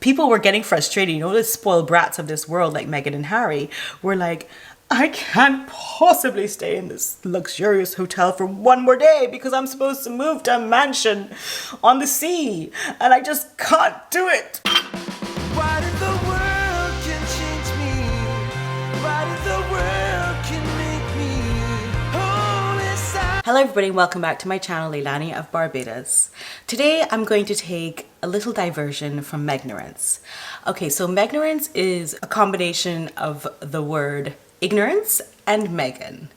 People were getting frustrated. You know, the spoiled brats of this world like Meghan and Harry were like, I can't possibly stay in this luxurious hotel for one more day because I'm supposed to move to a mansion on the sea and I just can't do it. Why did the world can change me? Why did the world can make me whole inside? Hello everybody and welcome back to my channel, Leilani of Barbados. Today I'm going to take a little diversion from Megnorance. Okay, so Megnorance is a combination of the word ignorance and Meghan.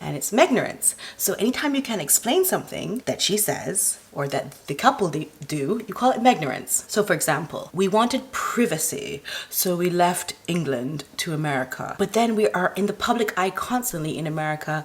And it's Megnorance. So anytime you can explain something that she says or that the couple do, you call it Megnorance. So for example, we wanted privacy, so we left England to America. But then we are in the public eye constantly in America,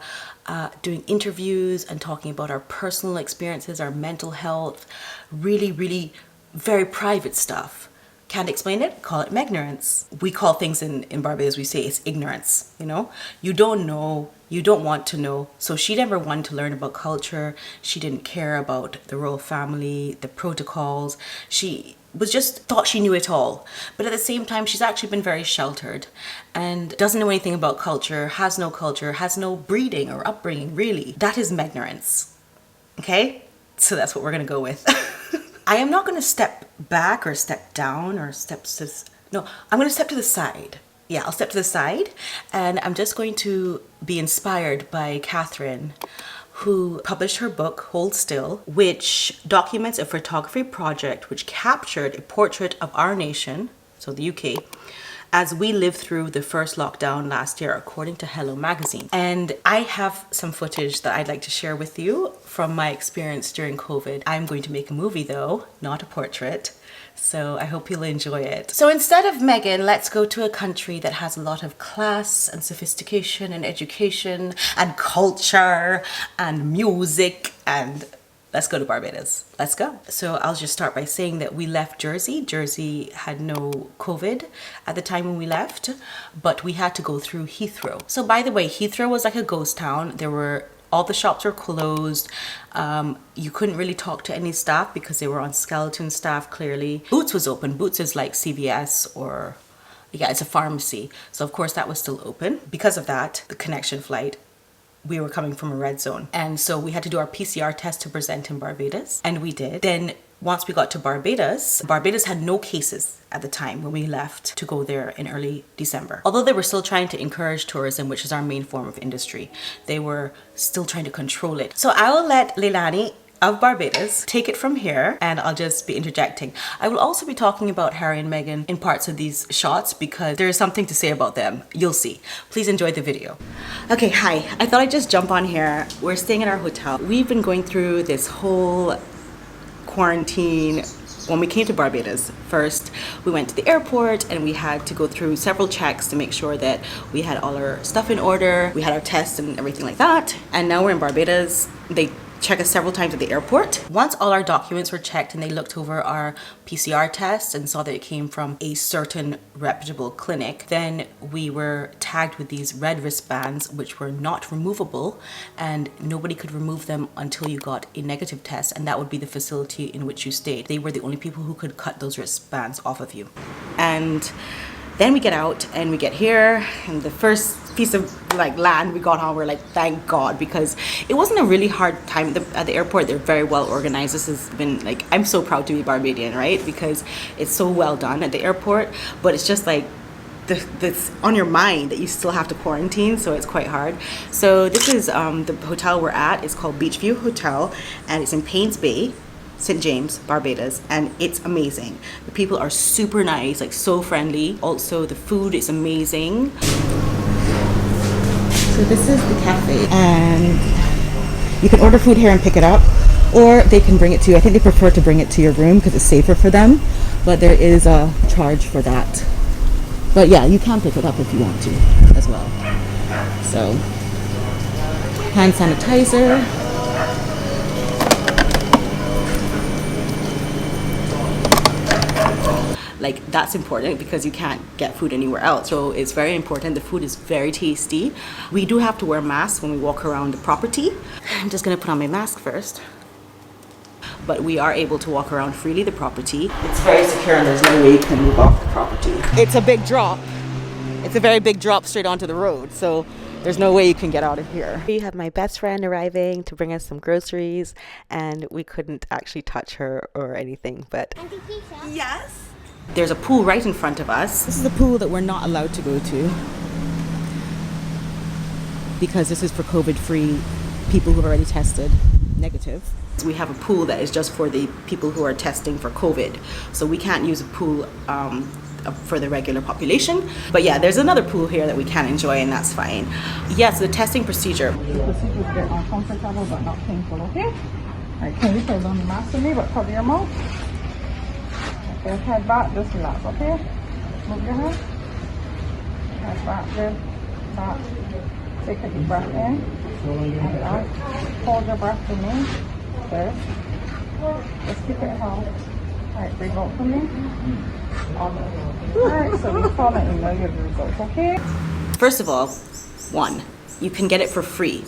doing interviews and talking about our personal experiences, our mental health, really very private stuff. Can't explain it? Call it Megnorance. We call things in Barbados, we say it's ignorance, you know? You don't know, you don't want to know. So she never wanted to learn about culture. She didn't care about the royal family, the protocols. She was just thought she knew it all. But at the same time, she's actually been very sheltered and doesn't know anything about culture, has no breeding or upbringing, really. That is Megnorance, okay? So that's what we're gonna go with. I am not going to step back or step down or no, I'm going to step to the side. Yeah, I'll step to the side and I'm just going to be inspired by Catherine, who published her book, Hold Still, which documents a photography project which captured a portrait of our nation, so the UK, as we lived through the first lockdown last year, according to Hello Magazine. And I have some footage that I'd like to share with you from my experience during COVID. I'm going to make a movie though, not a portrait. So I hope you'll enjoy it. So instead of Meghan, let's go to a country that has a lot of class and sophistication and education and culture and music, and let's go to Barbados. Let's go. So I'll just start by saying that we left Jersey. Jersey had no COVID at the time when we left, but we had to go through Heathrow. So by the way, Heathrow was like a ghost town. All the shops were closed. You couldn't really talk to any staff because they were on skeleton staff, clearly. Boots was open. Boots is like CVS or, yeah, it's a pharmacy. So of course that was still open. Because of that, the connection flight, we were coming from a red zone. And so we had to do our PCR test to present in Barbados, and we did. Then once we got to Barbados, Barbados had no cases at the time when we left to go there in early December. Although they were still trying to encourage tourism, which is our main form of industry, they were still trying to control it. So I will let Leilani of Barbados take it from here, and I'll just be interjecting. I will also be talking about Harry and Meghan in parts of these shots because there is something to say about them. You'll see. Please enjoy the video. Okay, hi. I thought I'd just jump on here. We're staying at our hotel. We've been going through this whole quarantine. When we came to Barbados, first we went to the airport and we had to go through several checks to make sure that we had all our stuff in order. We had our tests and everything like that. And now we're in Barbados. They check us several times at the airport. Once all our documents were checked and they looked over our PCR test and saw that it came from a certain reputable clinic, then we were tagged with these red wristbands which were not removable, and nobody could remove them until you got a negative test, and that would be the facility in which you stayed. They were the only people who could cut those wristbands off of you. And then we get out and we get here, and the first piece of land we got on, we're like, thank God, because it wasn't a really hard time at the airport. They're very well organized. This has been like, I'm so proud to be Barbadian, right? Because it's so well done at the airport, but it's just like that's on your mind that you still have to quarantine, so it's quite hard. So this is the hotel we're at. It's called Beachview Hotel, and it's in Paynes Bay, St. James, Barbados, and it's amazing. The people are super nice, like so friendly. Also, the food is amazing. So this is the cafe, and you can order food here and pick it up, or they can bring it to you. I think they prefer to bring it to your room because it's safer for them, but there is a charge for that. But yeah, you can pick it up if you want to as well. So, hand sanitizer. Like, that's important because you can't get food anywhere else. So it's very important. The food is very tasty. We do have to wear masks when we walk around the property. I'm just gonna put on my mask first. but we are able to walk around freely the property. It's very secure and there's no way you can move off the property. It's a big drop. It's a very big drop straight onto the road, so there's no way you can get out of here. We have my best friend arriving to bring us some groceries, and we couldn't actually touch her or anything, but... Auntie Keisha? Yes? There's a pool right in front of us. This is a pool that we're not allowed to go to because this is for COVID-free people who have already tested negative. We have a pool that is just for the people who are testing for COVID. So we can't use a pool for the regular population. But yeah, there's another pool here that we can enjoy, and that's fine. Yes, the testing procedure. The procedure is a bit uncomfortable but not painful, okay? Alright, can you hold on the mask to me but cover your mouth? Okay, head back, just relax, okay? Move your head. Head back, good. Back. Take a deep breath in. And out. Hold your breath for me. Good. Just keep it held. Alright, breathe out for me. Alright, so we call and email you the results, okay? First of all, one, you can get it for free.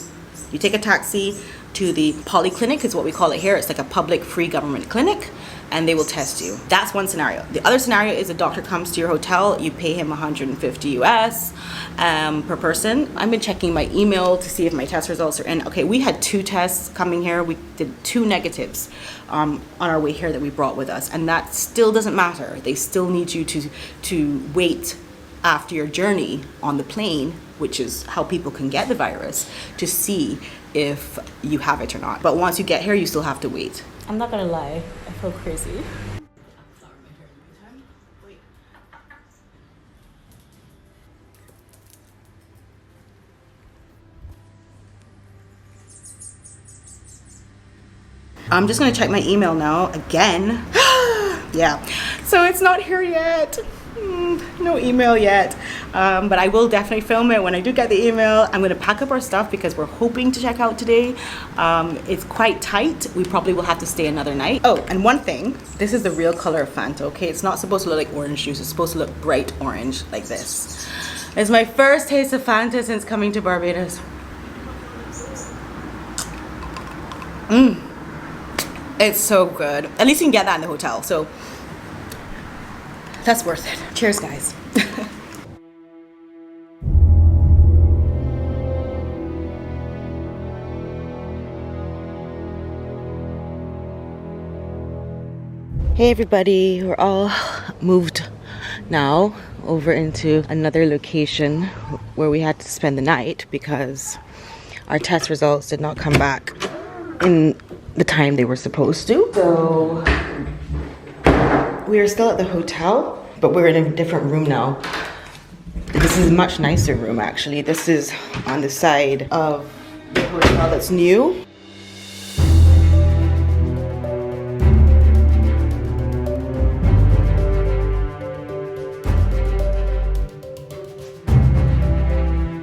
You take a taxi to the polyclinic, is what we call it here. It's like a public free government clinic, and they will test you. That's one scenario. The other scenario is a doctor comes to your hotel, you pay him 150 US per person. I've been checking my email to see if my test results are in. Okay, we had 2 tests coming here. We did 2 negatives on our way here that we brought with us, and that still doesn't matter. They still need you to wait after your journey on the plane, which is how people can get the virus, to see if you have it or not. But once you get here, you still have to wait. I'm not gonna lie, I feel crazy. I'm just gonna check my email now again. Yeah, so it's not here yet. No email yet, but I will definitely film it when I do get the email. I'm going to pack up our stuff because we're hoping to check out today. It's quite tight. We probably will have to stay another night. Oh, and one thing, this is the real color of Fanta, okay? It's not supposed to look like orange juice. It's supposed to look bright orange like this. It's my first taste of Fanta since coming to Barbados. It's so good. At least you can get that in the hotel, so that's worth it. Cheers, guys. Hey everybody, we're all moved now over into another location where we had to spend the night because our test results did not come back in the time they were supposed to. So we are still at the hotel, but we're in a different room now. This is a much nicer room actually. This is on the side of the hotel that's new.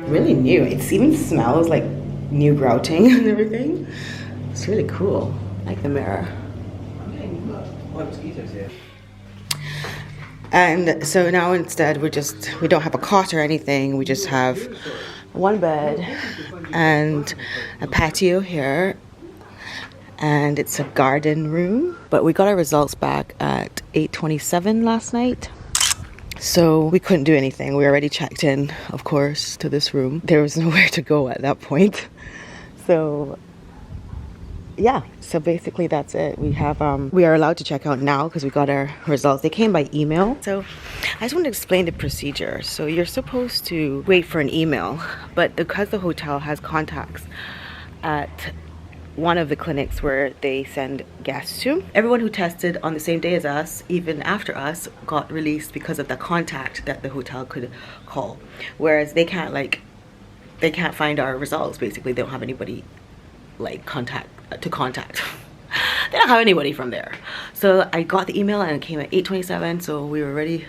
Really new. It even smells like new grouting and everything. It's really cool. I like the mirror. And so now instead we don't have a cot or anything. We just have one bed and a patio here. And it's a garden room. But we got our results back at 8:27 last night. So we couldn't do anything. We already checked in, of course, to this room. There was nowhere to go at that point. So yeah, so basically that's it. We are allowed to check out now because we got our results. They came by email. So I just want to explain the procedure. So you're supposed to wait for an email, but because the hotel has contacts at one of the clinics where they send guests to, everyone who tested on the same day as us, even after us, got released because of the contact that the hotel could call. Whereas they can't find our results. Basically, they don't have anybody to contact. They don't have anybody from there. So I got the email and it came at 8:27, so we were already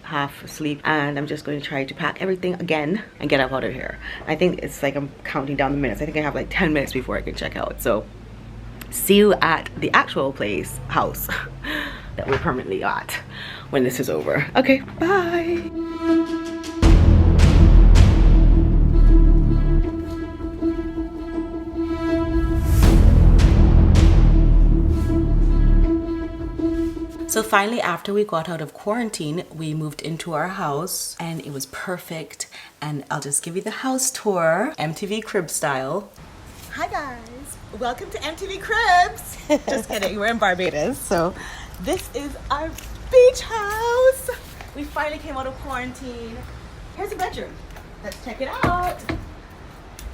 half asleep, and I'm just going to try to pack everything again and get up out of here. I think it's like I'm counting down the minutes. I think I have like 10 minutes before I can check out. So see you at the actual house that we're permanently at when this is over. Okay, bye. finally, after we got out of quarantine, we moved into our house and it was perfect. And I'll just give you the house tour, MTV Crib style. Hi guys, welcome to MTV Cribs. Just kidding, we're in Barbados. So this is our beach house. We finally came out of quarantine. Here's the bedroom. Let's check it out.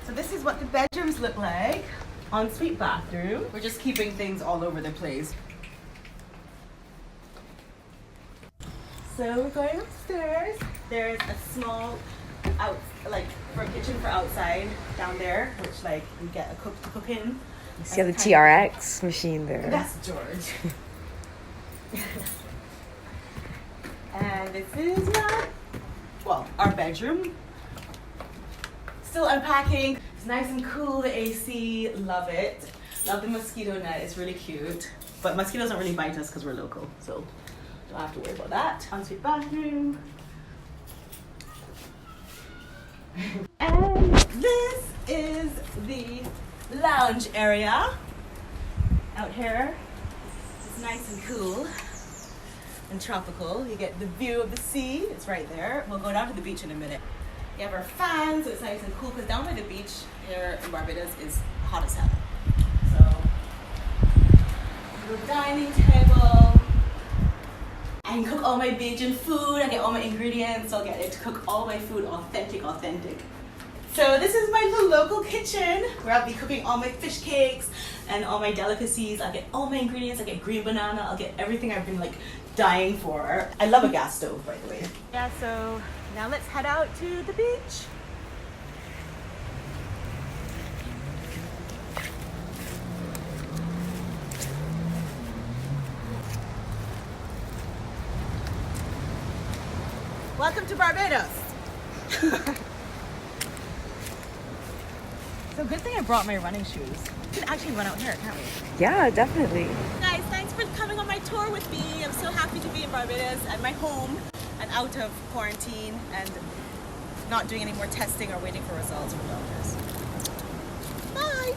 So this is what the bedrooms look like. Ensuite bathroom. We're just keeping things all over the place. So we're going upstairs. There's a small for a kitchen for outside down there, which like we get a cook to cook in. You see the TRX machine there. That's George. And this is our bedroom. Still unpacking. It's nice and cool, the AC, love it. Love the mosquito net, it's really cute. But mosquitoes don't really bite us because we're local, so don't have to worry about that. Ensuite bathroom. And this is the lounge area out here. It's nice and cool and tropical. You get the view of the sea, it's right there. We'll go down to the beach in a minute. You have our fans, so it's nice and cool because down by the beach here in Barbados is hot as hell. So, little dining table. I can cook all my Bajan food, I get all my ingredients, so I'll get to cook all my food authentic. So this is my little local kitchen where I'll be cooking all my fish cakes and all my delicacies. I'll get all my ingredients, I'll get green banana, I'll get everything I've been like dying for. I love a gas stove, by the way. Yeah, so now let's head out to the beach. Welcome to Barbados. So good thing I brought my running shoes. We can actually run out here, can't we? Yeah, definitely. Guys, thanks for coming on my tour with me. I'm so happy to be in Barbados at my home and out of quarantine and not doing any more testing or waiting for results from doctors. Bye.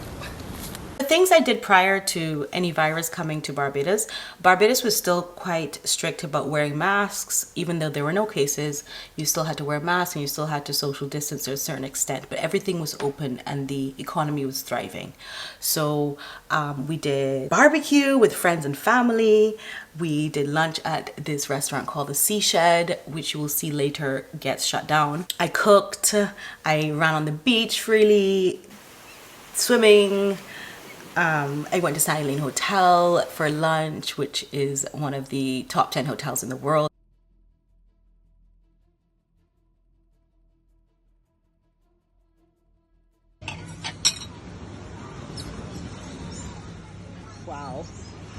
The things I did prior to any virus coming to Barbados, Barbados was still quite strict about wearing masks. Even though there were no cases, you still had to wear masks and you still had to social distance to a certain extent, but everything was open and the economy was thriving. So we did barbecue with friends and family. We did lunch at this restaurant called the Sea Shed, which you will see later gets shut down. I cooked, I ran on the beach freely, swimming. I went to Sally Lane Hotel for lunch, which is one of the top 10 hotels in the world. Wow.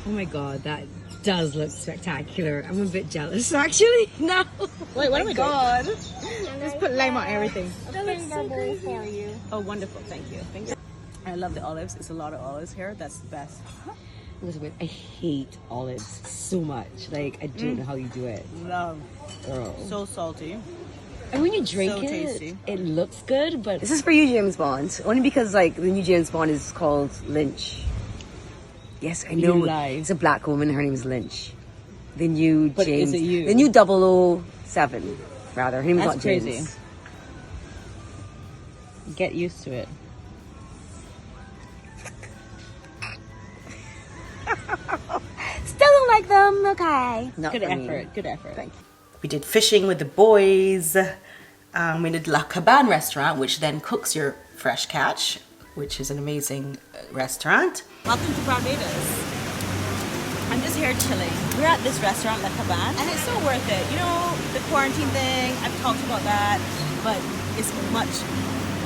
Oh my god, that does look spectacular. I'm a bit jealous actually. No. Wait, what am I god. Just put lime on everything. That looks so great for you. Oh, wonderful. Thank you. Thank you. I love the olives. It's a lot of olives here. That's the best. Elizabeth, I hate olives so much. Like, I don't know how you do it. Love. Girl. So salty. And when you drink So tasty. it looks good, but this is for you, James Bond. Only because, like, the new James Bond is called Lynch. Yes, I know. You lie. It's a black woman. Her name is Lynch. The new But James. is it you? The new 007, rather. Her name is That's not James. crazy. Get used to it. Still don't like them, okay. Not Good for me. effort. Good effort. Thank you. We did fishing with the boys. We did La Cabane restaurant, which then cooks your fresh catch, which is an amazing restaurant. Welcome to Barbados. I'm just here chilling. We're at this restaurant, La Cabane, and it's so worth it. You know, the quarantine thing, I've talked about that, but it's much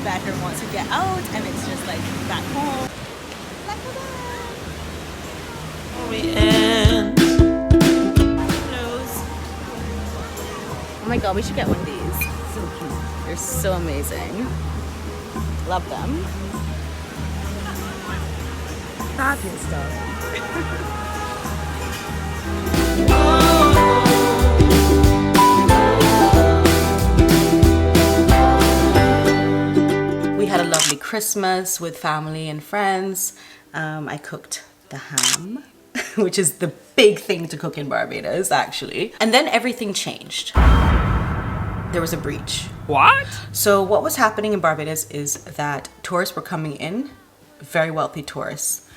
better once you get out and it's just like back home. La Cabane. Oh my god, we should get one of these. So cute. They're so amazing. Love them. Fabulous stuff. We had a lovely Christmas with family and friends. I cooked the ham. which is the big thing to cook in Barbados, actually. And then everything changed. There was a breach. What? So what was happening in Barbados is that tourists were coming in, very wealthy tourists,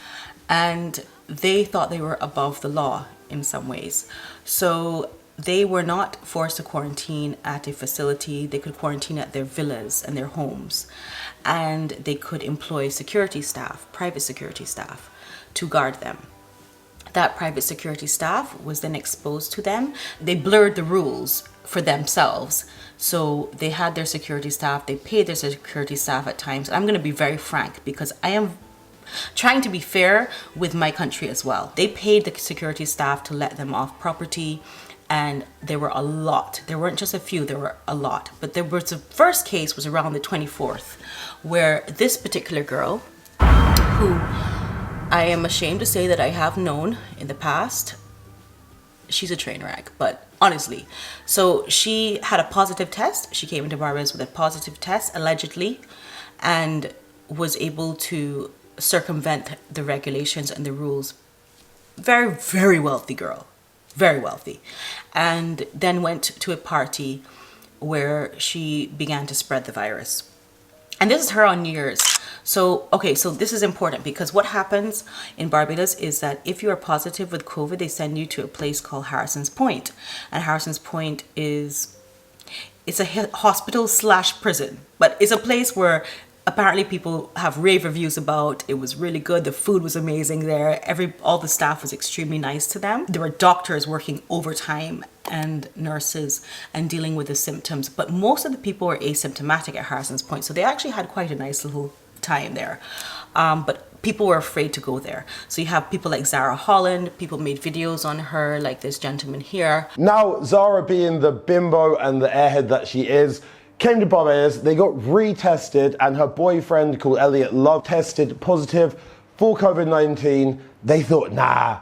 and they thought they were above the law in some ways. So they were not forced to quarantine at a facility. They could quarantine at their villas and their homes, and they could employ security staff, private security staff, to guard them. That private security staff was then exposed to them. They blurred the rules for themselves. So they had their security staff, they paid their security staff at times. I'm going to be very frank because I am trying to be fair with my country as well. They paid the security staff to let them off property, and there were a lot. There weren't just a few, there were a lot. But there was the first case was around the 24th, where this particular girl, who I am ashamed to say that I have known in the past, she's a train wreck, but honestly. So she had a positive test. She came into Barbados with a positive test, allegedly, and was able to circumvent the regulations and the rules. Very, very wealthy girl. Very wealthy. And then went to a party where she began to spread the virus. And this is her on New Year's. So, okay, so this is important because what happens in Barbados is that if you are positive with COVID, they send you to a place called Harrison's Point. And Harrison's Point it's a hospital / prison, but it's a place where apparently people have rave reviews about. It was really good. The food was amazing there. All the staff was extremely nice to them. There were doctors working overtime and nurses and dealing with the symptoms, but most of the people were asymptomatic at Harrison's Point. So they actually had quite a nice little time there. But people were afraid to go there. So you have people like Zara Holland, people made videos on her, like this gentleman here. Now, Zara, being the bimbo and the airhead that she is, came to Barbados, they got retested, and her boyfriend called Elliot Love tested positive for COVID-19. They thought, nah,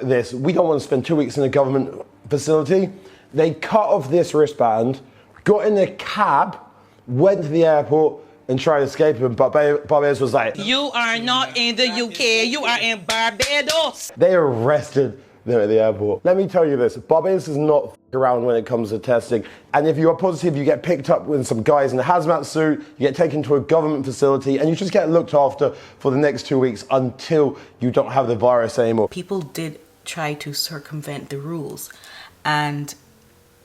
this, we don't want to spend 2 weeks in a government facility. They cut off this wristband, got in a cab, went to the airport, and tried to escape him, but Barbados was like, You are not in the UK, you are in Barbados. they arrested them at the airport. Let me tell you this, Barbados does not f*** around when it comes to testing. And if you are positive, you get picked up with some guys in a hazmat suit, you get taken to a government facility, and you just get looked after for the next 2 weeks until you don't have the virus anymore. People did try to circumvent the rules, and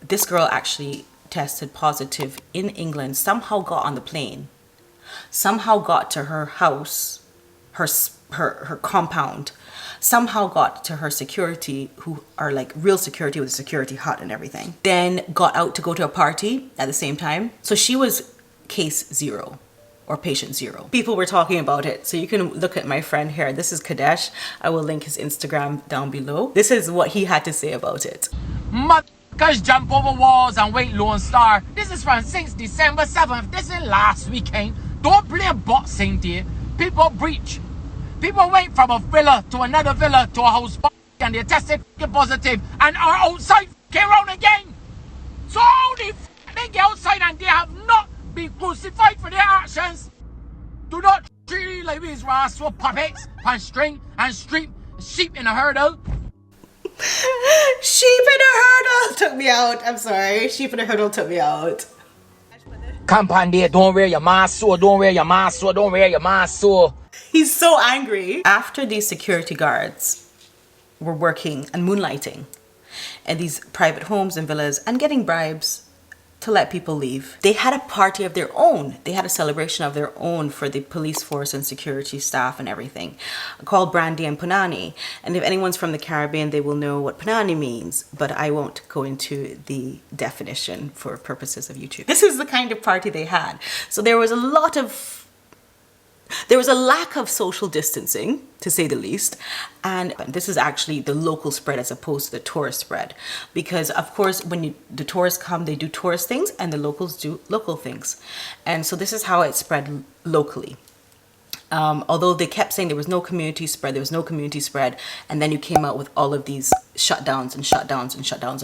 this girl actually tested positive in England, somehow got on the plane, somehow got to her house, her compound, somehow got to her security, who are like real security with a security hut and everything, then got out to go to a party at the same time. So she was case 0 or patient 0. People were talking about it. So you can look at my friend here. This is Kaddesh. I will link his Instagram down below. This is what he had to say about it. Motherfuckers jump over walls and wait Lone Star. This is from since December 7th. This is last weekend. Don't blame Boxing Day. People breach. People went from a villa to another villa to a house and they tested positive and are outside around again. So only they get outside and they have not been crucified for their actions. Do not treat like these rascal puppets and string and street sheep in a hurdle. Sheep in a hurdle took me out. I'm sorry. Sheep in a hurdle took me out. Company, don't wear your mask, so don't wear your mask, so don't wear your mask, so. He's so angry. After these security guards were working and moonlighting in these private homes and villas and getting bribes to let people leave, they had a party of their own. They had a celebration of their own for the police force and security staff and everything, called Brandy and Punani. And if anyone's from the Caribbean, they will know what Punani means, but I won't go into the definition for purposes of YouTube. This is the kind of party they had. So there was a lack of social distancing, to say the least, and this is actually the local spread as opposed to the tourist spread, because of course when the tourists come, they do tourist things and the locals do local things, and so this is how it spread locally. Although they kept saying there was no community spread, and then you came out with all of these shutdowns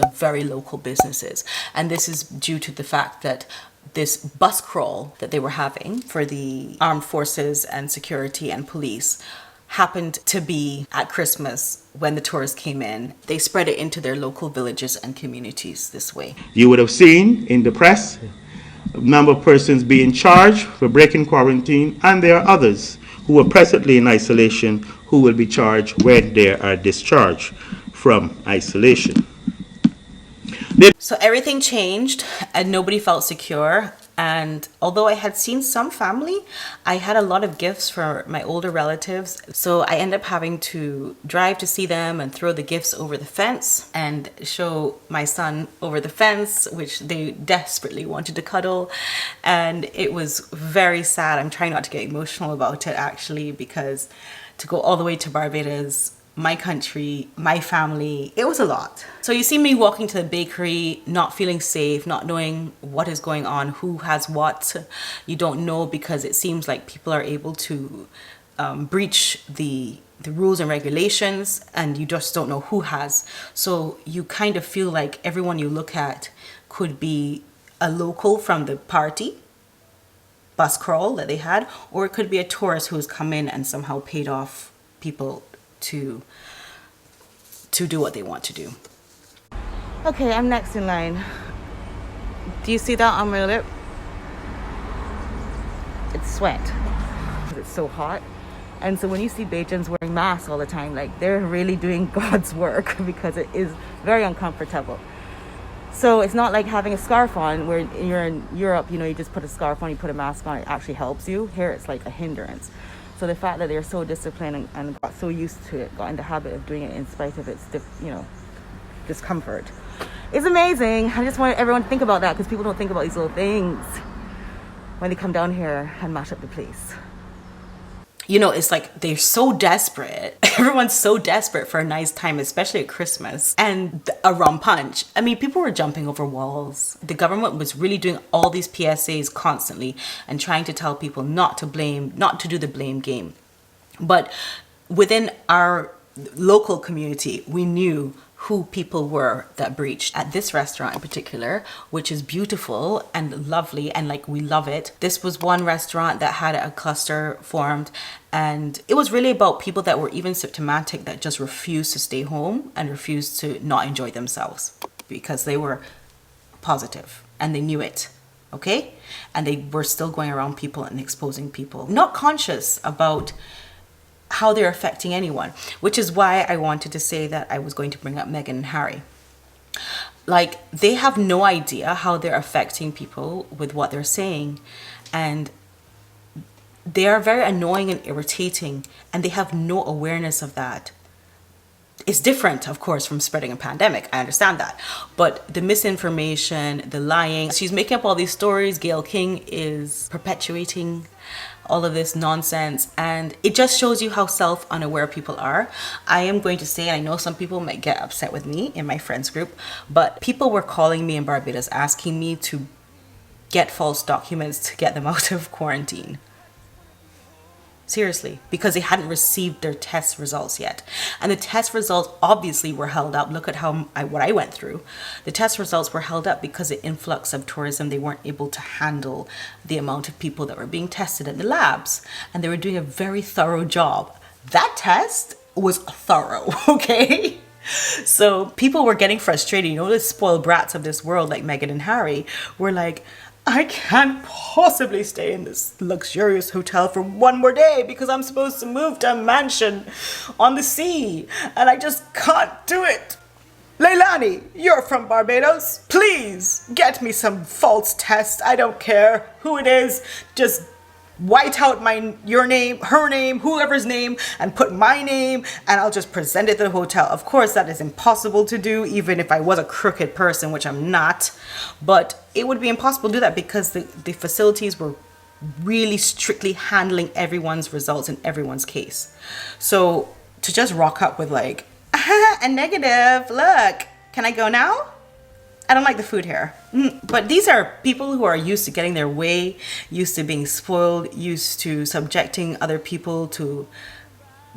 of very local businesses, and this is due to the fact that this bus crawl that they were having for the armed forces and security and police happened to be at Christmas when the tourists came in. They spread it into their local villages and communities this way. You would have seen in the press a number of persons being charged for breaking quarantine, and there are others who are presently in isolation who will be charged when they are discharged from isolation. So everything changed and nobody felt secure. And although I had seen some family, I had a lot of gifts for my older relatives. So I ended up having to drive to see them and throw the gifts over the fence and show my son over the fence, which they desperately wanted to cuddle. And it was very sad. I'm trying not to get emotional about it actually, because to go all the way to Barbados, my country, my family, it was a lot. So you see me walking to the bakery, not feeling safe, not knowing what is going on, who has what. You don't know because it seems like people are able to breach the rules and regulations, and you just don't know who has. So you kind of feel like everyone you look at could be a local from the party bus crawl that they had, or it could be a tourist who's come in and somehow paid off people to do what they want to do. Okay, I'm next in line. Do you see that on my lip? It's sweat because it's so hot. And so when you see Bajans wearing masks all the time, like they're really doing God's work because it is very uncomfortable. So it's not like having a scarf on where you're in Europe, you know, you just put a scarf on, you put a mask on, it actually helps you. Here it's like a hindrance. So the fact that they're so disciplined and got so used to it, got in the habit of doing it in spite of its, discomfort, is amazing. I just want everyone to think about that, because people don't think about these little things when they come down here and mash up the place. You know, it's like they're so desperate. Everyone's so desperate for a nice time, especially at Christmas, and a rum punch. I mean, people were jumping over walls. The government was really doing all these PSAs constantly and trying to tell people not to do the blame game. But within our local community, we knew who people were that breached. At this restaurant in particular, which is beautiful and lovely, and like we love it, this was one restaurant that had a cluster formed, and it was really about people that were even symptomatic that just refused to stay home and refused to not enjoy themselves because they were positive and they knew it. Okay? And they were still going around people and exposing people, not conscious about how they're affecting anyone, which is why I wanted to say that I was going to bring up Meghan and Harry. Like, they have no idea how they're affecting people with what they're saying, and they are very annoying and irritating, and they have no awareness of that. It's different, of course, from spreading a pandemic. I understand that. But the misinformation, the lying, she's making up all these stories. Gayle King is perpetuating all of this nonsense, and it just shows you how self-unaware people are. I am going to say, I know some people might get upset with me in my friends group, but people were calling me in Barbados asking me to get false documents to get them out of quarantine. Seriously, because they hadn't received their test results yet. And the test results obviously were held up. Look at what I went through. The test results were held up because of the influx of tourism. They weren't able to handle the amount of people that were being tested at the labs. And they were doing a very thorough job. That test was thorough, okay? So people were getting frustrated. You know, the spoiled brats of this world like Meghan and Harry were like, I can't possibly stay in this luxurious hotel for one more day because I'm supposed to move to a mansion on the sea and I just can't do it. Leilani, you're from Barbados. Please get me some false test. I don't care who it is. Just white out your name, her name, whoever's name, and put my name, and I'll just present it to the hotel. Of course, that is impossible to do, even if I was a crooked person, which I'm not. But it would be impossible to do that because the facilities were really strictly handling everyone's results in everyone's case. So to just rock up with like, a negative, look, can I go now? I don't like the food here. But these are people who are used to getting their way, used to being spoiled, used to subjecting other people to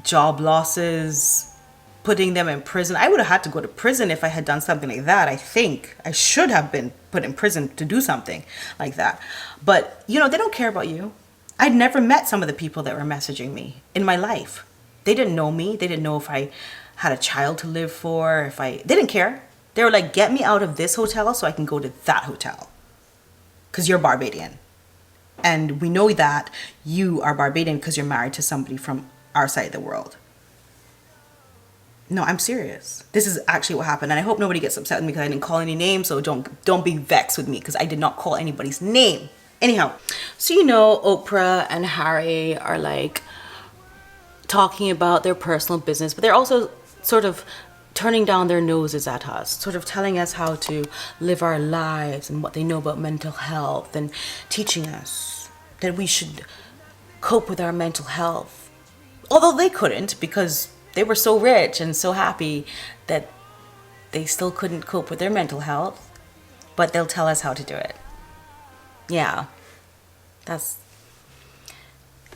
job losses, putting them in prison. I would have had to go to prison if I had done something like that. I think I should have been put in prison to do something like that. But, you know, they don't care about you. I'd never met some of the people that were messaging me in my life. They didn't know me. They didn't know if I had a child to live for, they didn't care. They were like, get me out of this hotel so I can go to that hotel. Because you're Barbadian. And we know that you are Barbadian because you're married to somebody from our side of the world. No, I'm serious. This is actually what happened. And I hope nobody gets upset with me because I didn't call any names. So don't be vexed with me because I did not call anybody's name. Anyhow, so you know, Oprah and Harry are like talking about their personal business, but they're also sort of turning down their noses at us, sort of telling us how to live our lives and what they know about mental health and teaching us that we should cope with our mental health. Although they couldn't because they were so rich and so happy that they still couldn't cope with their mental health, but they'll tell us how to do it. Yeah, it's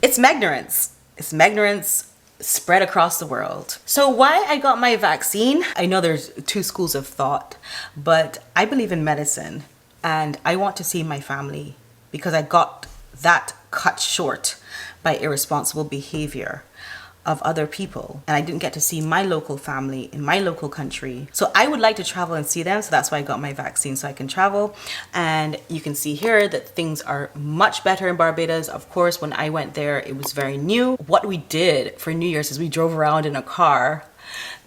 Megnorance. It's Megnorance spread across the world. So why I got my vaccine, I know there's two schools of thought, but I believe in medicine and I want to see my family because I got that cut short by irresponsible behavior of other people, and I didn't get to see my local family in my local country. So I would like to travel and see them, so that's why I got my vaccine, so I can travel. And you can see here that things are much better in Barbados. Of course, when I went there, it was very new. What we did for New Year's is we drove around in a car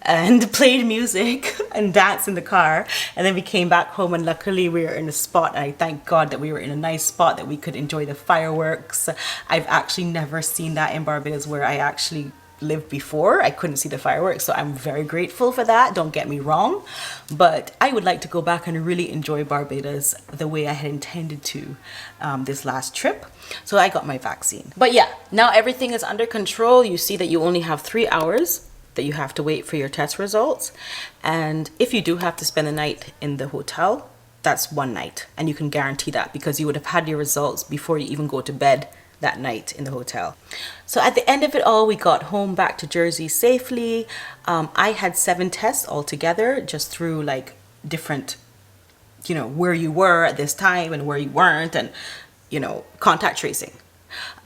and played music and danced in the car, and then we came back home, and luckily we were in a spot, and I thank God that we were in a nice spot that we could enjoy the fireworks. I've actually never seen that in Barbados where I actually lived before. I couldn't see the fireworks, so I'm very grateful for that, don't get me wrong, but I would like to go back and really enjoy Barbados the way I had intended to this last trip. So I got my vaccine. But yeah, now everything is under control. You see that you only have 3 hours that you have to wait for your test results, and if you do have to spend the night in the hotel, that's 1 night, and you can guarantee that because you would have had your results before you even go to bed that night in the hotel. So at the end of it all, we got home back to Jersey safely. I had 7 tests altogether, just through like different, you know, where you were at this time and where you weren't, and, you know, contact tracing.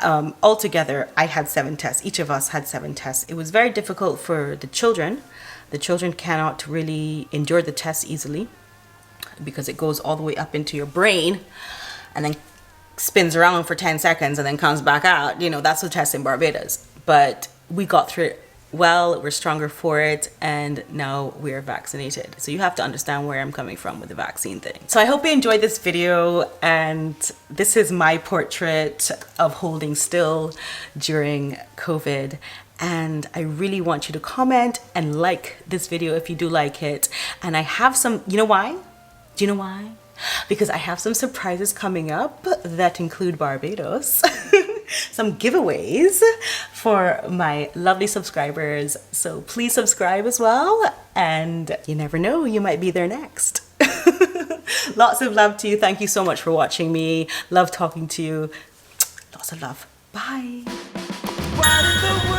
Altogether, I had 7 tests. Each of us had 7 tests. It was very difficult for the children. The children cannot really endure the test easily because it goes all the way up into your brain and then spins around for 10 seconds and then comes back out. You know, that's the test in Barbados. But we got through it well, we're stronger for it, and now we're vaccinated. So you have to understand where I'm coming from with the vaccine thing. So I hope you enjoyed this video, and this is my portrait of holding still during COVID. And I really want you to comment and like this video if you do like it. And I have some, you know why? Do you know why? Because I have some surprises coming up that include Barbados. Some giveaways for my lovely subscribers. So please subscribe as well. And you never know, you might be there next. Lots of love to you. Thank you so much for watching me. Love talking to you. Lots of love. Bye. Why did the